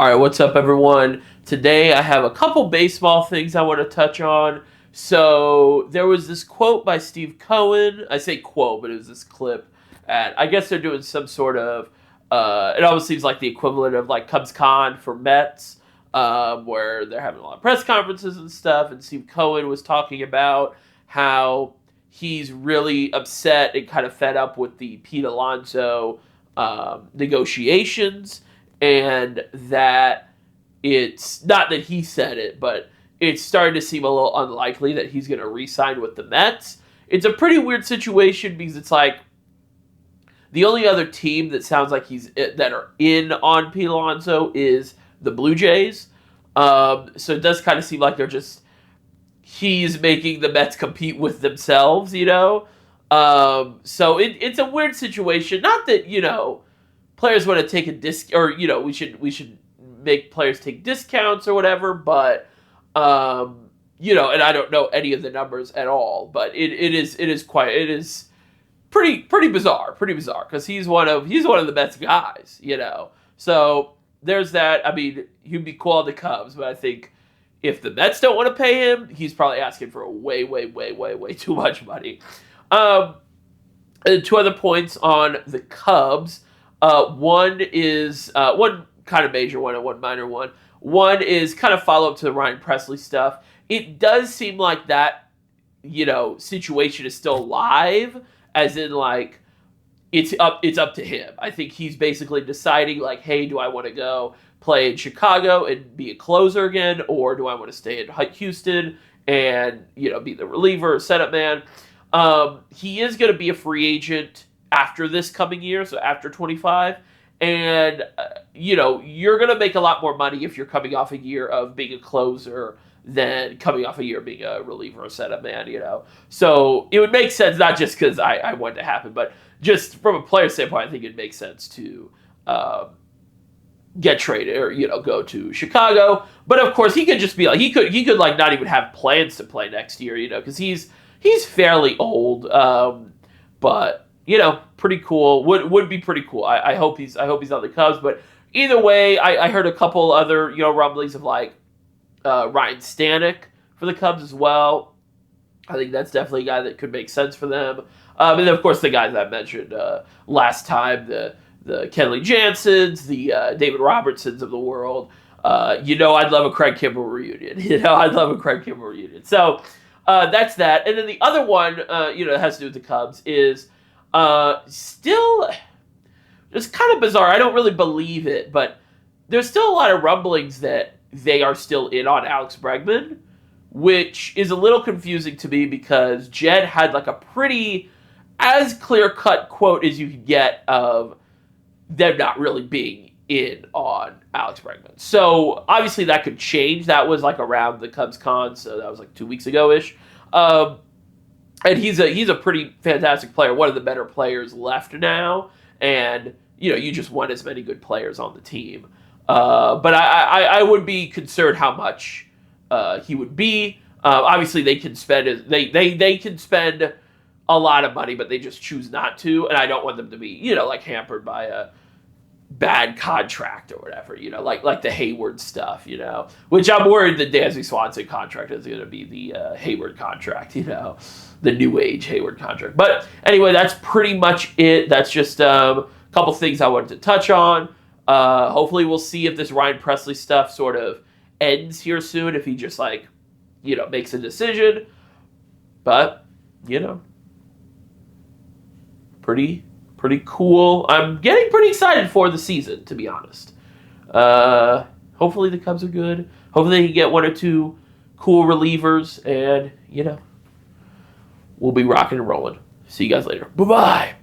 All right, what's up, everyone? Today I have a couple baseball things I want to touch on. So there was this quote by Steve Cohen. I say quote, but it was this clip. I guess they're doing some sort of. It almost seems like the equivalent of like Cubs Con for Mets, where they're having a lot of press conferences and stuff. And Steve Cohen was talking about how he's really upset and kind of fed up with the Pete Alonso negotiations, and that it's not that he said it, but it's starting to seem a little unlikely that he's going to re-sign with the Mets. It's a pretty weird situation because it's like the only other team that sounds like that are in on Pete Alonso is the Blue Jays. So it does kind of seem like he's making the Mets compete with themselves, you know. So it's a weird situation. Not that players want to take a or we should make players take discounts or whatever, but and I don't know any of the numbers at all, but it is pretty bizarre because he's one of the best guys, So there's that. I mean, he'd be cool on the Cubs, but I think if the Mets don't want to pay him, he's probably asking for way too much money. And two other points on the Cubs. One is one kind of major one and one minor one. One is kind of follow up to the Ryan Presley stuff. It does seem like that, situation is still live, as in like it's up to him. I think he's basically deciding like, hey, do I want to go play in Chicago and be a closer again, or do I want to stay in Houston and be the reliever or setup man? He is going to be a free agent after this coming year, so after 25, and you're going to make a lot more money if you're coming off a year of being a closer than coming off a year of being a reliever or setup man, So it would make sense, not just because I want it to happen, but just from a player standpoint, I think it makes sense to get traded or go to Chicago. But of course, he could just be like he could like not even have plans to play next year, because he's fairly old, but pretty cool. Would be pretty cool. I hope he's on the Cubs. But either way, I heard a couple other rumblings of like Ryan Stanek for the Cubs as well. I think that's definitely a guy that could make sense for them. And then of course the guys I mentioned last time, the Kenley Jansen's, the David Robertsons of the world. I'd love a Craig Kimbrell reunion. I'd love a Craig Kimbrell reunion. So that's that. And then the other one, that has to do with the Cubs is still just kind of bizarre. I don't really believe it, but there's still a lot of rumblings that they are still in on Alex Bregman, which is a little confusing to me because Jed had like a pretty as clear-cut quote as you could get of them not really being in on Alex Bregman. So obviously that could change. That was like around the Cubs Con, so that was like 2 weeks ago-ish. And he's a pretty fantastic player, one of the better players left now. And you just want as many good players on the team. But I would be concerned how much he would be. Obviously, they can spend they can spend a lot of money, but they just choose not to. And I don't want them to be like hampered by a bad contract or whatever. Like the Hayward stuff. Which I'm worried the Dansby Swanson contract is going to be the Hayward contract. The new age Hayward contract. But anyway, that's pretty much it. That's just a couple things I wanted to touch on. Hopefully we'll see if this Ryan Presley stuff sort of ends here soon, if he just makes a decision. But, pretty cool. I'm getting pretty excited for the season, to be honest. Hopefully the Cubs are good. Hopefully they can get one or two cool relievers, and, we'll be rocking and rolling. See you guys later. Bye-bye.